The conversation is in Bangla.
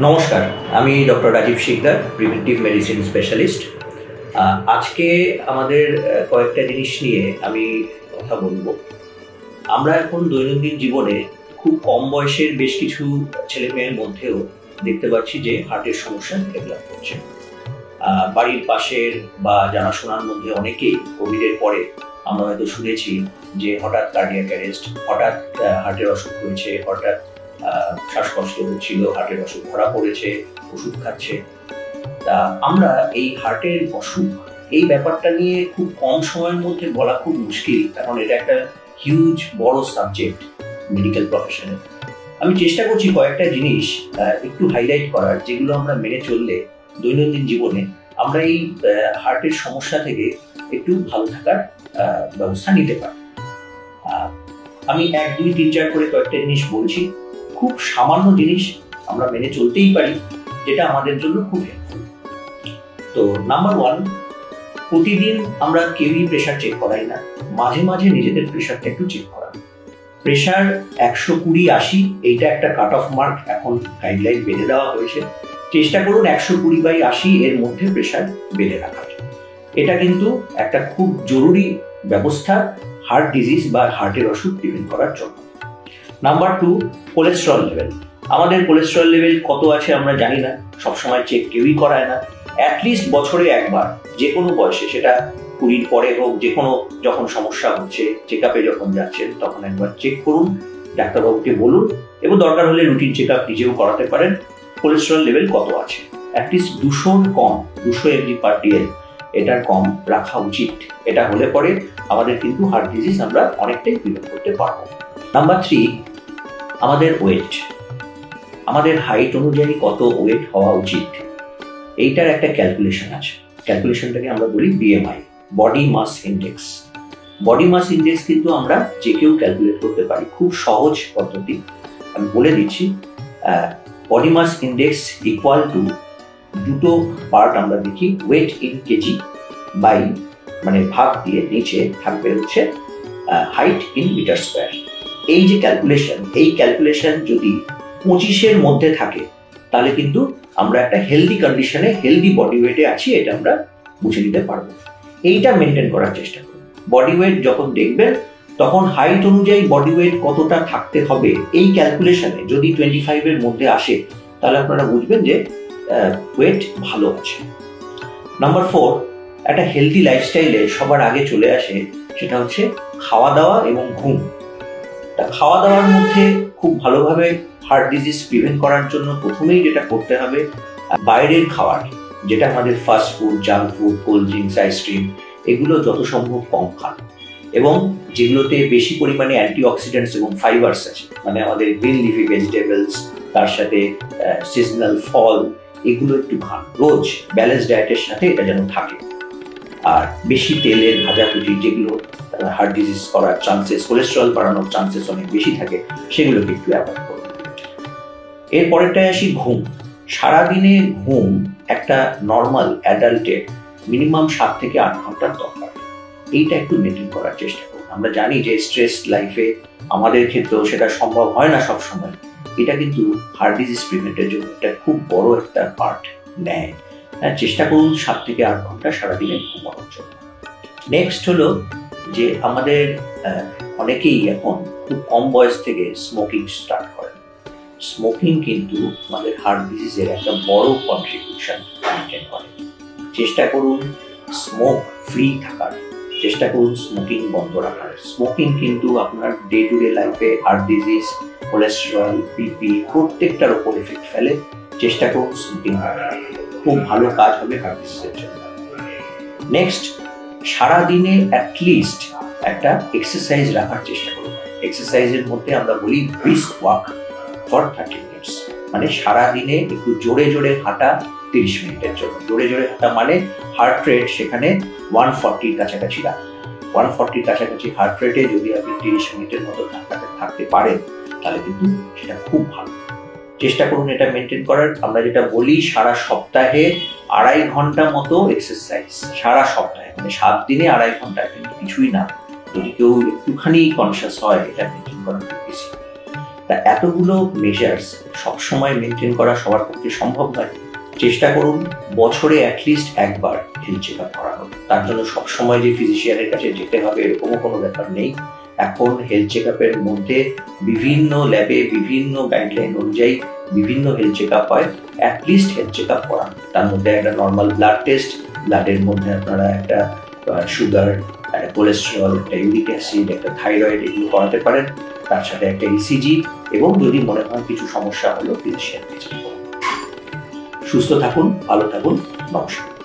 নমস্কার, আমি doctor Rajib Sikdar, preventive medicine specialist. আজকে আমাদের কয়েকটা জিনিস নিয়ে আমি কথা বলবো। আমরা এখন দৈনন্দিন জীবনে খুব কম বয়সের বেশ কিছু ছেলে মেয়ের মধ্যেও দেখতে পাচ্ছি যে হার্টের সমস্যা ডেভেলপ করছে। বাড়ির পাশের বা জানাশোনার মধ্যে অনেকেই কোভিডের পরে আমরা হয়তো শুনেছি যে হঠাৎ কার্ডিয়াক অ্যারেস্ট, হঠাৎ হার্টের অসুখ হয়েছে, হঠাৎ শ্বাসকষ্ট হচ্ছিল, হার্টের অসুখ ধরা পড়েছে, ওষুধ খাচ্ছে। তা আমরা এই হার্টের অসুখ এই ব্যাপারটা নিয়ে খুব কম সময়ের মধ্যে বলা খুব মুশকিল, কারণ এটা একটা হিউজ বড় সাবজেক্ট মেডিকেল প্রফেশনে। আমি চেষ্টা করছি কয়েকটা জিনিস একটু হাইলাইট করার, যেগুলো আমরা মেনে চললে দৈনন্দিন জীবনে আমরা এই হার্টের সমস্যা থেকে একটু ভালো থাকার ব্যবস্থা নিতে পারি। আমি 1, 2, 3, 4 করে কয়েকটা জিনিস বলছি। খুব সামান্য জিনিস আমরা মেনে চলতেই পারি, যেটা আমাদের জন্য খুব হেল্পফুল। তো নাম্বার 1, প্রতিদিন আমরা কেউই প্রেশার চেক করাই না, মাঝে মাঝে নিজেদের প্রেশারটা একটু চেক করা। প্রেশার 120/80 এইটা একটা কাট অফ মার্ক, এখন গাইডলাইন বেঁধে দেওয়া হয়েছে। চেষ্টা করুন 120/80 এর মধ্যে প্রেশার বেঁধে রাখার। এটা কিন্তু একটা খুব জরুরি ব্যবস্থা হার্ট ডিজিজ বা হার্টের অসুখ প্রিভেন্ট করার জন্য। Number 2, cholesterol level. আমাদের কোলেস্টেরল লেভেল কত আছে আমরা জানি না, সবসময় চেক কেউই করায় না। অ্যাটলিস্ট বছরে একবার, যে কোনো বয়সে, সেটা 20 পরে হোক, যে কোনো যখন সমস্যা হচ্ছে, চেক আপে যখন যাচ্ছেন তখন একবার চেক করুন, ডাক্তারবাবুকে বলুন, এবং দরকার হলে রুটিন চেক আপ নিজেও করাতে পারেন। কোলেস্টেরল লেভেল কত আছে, অ্যাটলিস্ট 200 কম, 200 mg/dl এটার কম রাখা উচিত। এটা হলে পরে আমাদের কিন্তু হার্ট ডিজিজ আমরা অনেকটাই প্রিভেন্ট করতে পারবো। নাম্বার 3, আমাদের ওয়েট। আমাদের হাইট অনুযায়ী কত ওয়েট হওয়া উচিত, এইটার একটা ক্যালকুলেশন আছে। ক্যালকুলেশনটাকে আমরা বলি BMI, body mass index. Body mass index কিন্তু আমরা যে কেউ ক্যালকুলেট করতে পারি, খুব সহজ পদ্ধতি। আমি বলে দিচ্ছি, body mass index equal to দুটো পার্ট আমরা দেখি, ওয়েট ইন কেজি বাই, মানে ভাগ দিয়ে নিচে থাকবে হচ্ছে হাইট ইন মিটার স্কোয়ার। এই যে ক্যালকুলেশন, এই ক্যালকুলেশন যদি 25-এর মধ্যে থাকে, তাহলে কিন্তু আমরা একটা হেলদি কন্ডিশনে, হেলদি বডি ওয়েটে আছি, এটা আমরা বুঝে নিতে পারবো। এইটা মেনটেন করার চেষ্টা করুন। বডি ওয়েট যখন দেখবেন, তখন হাইট অনুযায়ী বডি ওয়েট কতটা থাকতে হবে, এই ক্যালকুলেশনে যদি 25-এর মধ্যে আসে, তাহলে আপনারা বুঝবেন যে ওয়েট ভালো আছে। নাম্বার 4, একটা হেলদি লাইফস্টাইলে সবার আগে চলে আসে সেটা হচ্ছে খাওয়া দাওয়া এবং ঘুম। খাওয়া দাওয়ার মধ্যে খুব ভালোভাবে হার্ট ডিজিজ প্রিভেন্ট করার জন্য প্রথমেই যেটা করতে হবে, বাইরের খাবার, যেটা আমাদের fast food, junk food, cold drinks, ice cream, এগুলো যত সম্ভব কম খান, এবং যেগুলোতে বেশি পরিমাণে অ্যান্টিঅক্সিডেন্টস এবং ফাইবার্স আছে, মানে আমাদের গ্রিন লিফি ভেজিটেবলস, তার সাথে সিজনাল ফল, এগুলো একটু খান রোজ, ব্যালেন্স ডায়েটের সাথে এটা যেন থাকে। আর বেশি তেলের ভাজাভুজি, যেগুলো হার্ট ডিজিজ করার চান্সেস, কোলেস্টেরল বাড়ানোর চান্সেস অনেক বেশি থাকে, সেগুলোকে একটু অ্যাভয়েড করুন। এরপরেরটায় আসি ঘুম। সারাদিনে ঘুম একটা নর্মাল অ্যাডাল্টের মিনিমাম 7 থেকে 8 ঘন্টার দরকার। এইটা একটু মেনটেন করার চেষ্টা করুন। আমরা জানি যে স্ট্রেস লাইফে আমাদের ক্ষেত্রেও সেটা সম্ভব হয় না সবসময়। এটা কিন্তু হার্ট ডিজিজ প্রিভেন্টের জন্য একটা খুব বড় একটা পার্ট নেয়। চেষ্টা করুন 7 থেকে 8 ঘন্টা সারাদিনে ঘুমানোর জন্য। নেক্সট হলো যে আমাদের অনেকেই এখন খুব কম বয়স থেকে স্মোকিং স্টার্ট করেন। স্মোকিং কিন্তু আমাদের হার্ট ডিজিজের একটা বড় কন্ট্রিবিউশন মেনটেন করে। চেষ্টা করুন স্মোক ফ্রি থাকার, চেষ্টা করুন স্মোকিং বন্ধ রাখার। স্মোকিং কিন্তু আপনার ডে টু ডে লাইফে হার্ট ডিজিজ, কোলেস্টেরল, বিপি প্রত্যেকটার উপর এফেক্ট ফেলে। চেষ্টা করুন স্মোকিং রাখার, খুব ভালো কাজ হবে হার্ট ডিজিজের জন্য। নেক্সট, সারাদিনে অ্যাটলিস্ট একটা এক্সারসাইজ রাখার চেষ্টা করুন। এক্সারসাইজের মধ্যে আমরা বলি ব্রিস্ক ওয়াক ফর 30 মিনিটস, মানে সারাদিনে একটু জোরে জোরে হাঁটা 30 মিনিটের জন্য। জোরে জোরে হাঁটা মানে হার্ট রেট সেখানে 140-র কাছাকাছি রাখুন। 140-র কাছাকাছি হার্ট রেটে যদি আপনি 30 মিনিটের মতো থাকতে পারেন, তাহলে কিন্তু সেটা খুব ভালো। চেষ্টা করুন এটা মেনটেন করার। আমরা যেটা বলি, সারা সপ্তাহে 2.5 ঘন্টা মতো এক্সারসাইজ, সারা সপ্তাহে, মানে 7 দিনে 2.5 ঘন্টা, কিন্তু কিছুই না। যদি কেউ একটুখানি কনসিয়াস হয়, এটা মেনটেন করা খুব বেশি। তা এতগুলো মেজার্স সবসময় মেনটেন করা সবার পক্ষে সম্ভব নয়। চেষ্টা করুন বছরে অ্যাটলিস্ট একবার হেলথ চেক আপ করানোর। তার জন্য সবসময় যে ফিজিশিয়ানের কাছে যেতে হবে এরকমও কোনো ব্যাপার নেই। এখন হেলথ চেক আপের মধ্যে বিভিন্ন ল্যাবে বিভিন্ন গাইডলাইন অনুযায়ী বিভিন্ন হেলথ চেক আপ হয়। অ্যাটলিস্ট হেলথ চেক আপ করান। তার মধ্যে একটা নর্মাল ব্লাড টেস্ট, ব্লাডের মধ্যে আপনারা একটা সুগার, একটা কোলেস্টেরল, একটা ইউরিক অ্যাসিড, একটা থাইরয়েড এগুলো করাতে পারেন। তার সাথে একটা ইসিজি, এবং যদি মনে হয় কিছু সমস্যা হলো ফিজিশিয়ানকে। সুস্থ থাকুন, ভালো থাকুন, নমস্কার।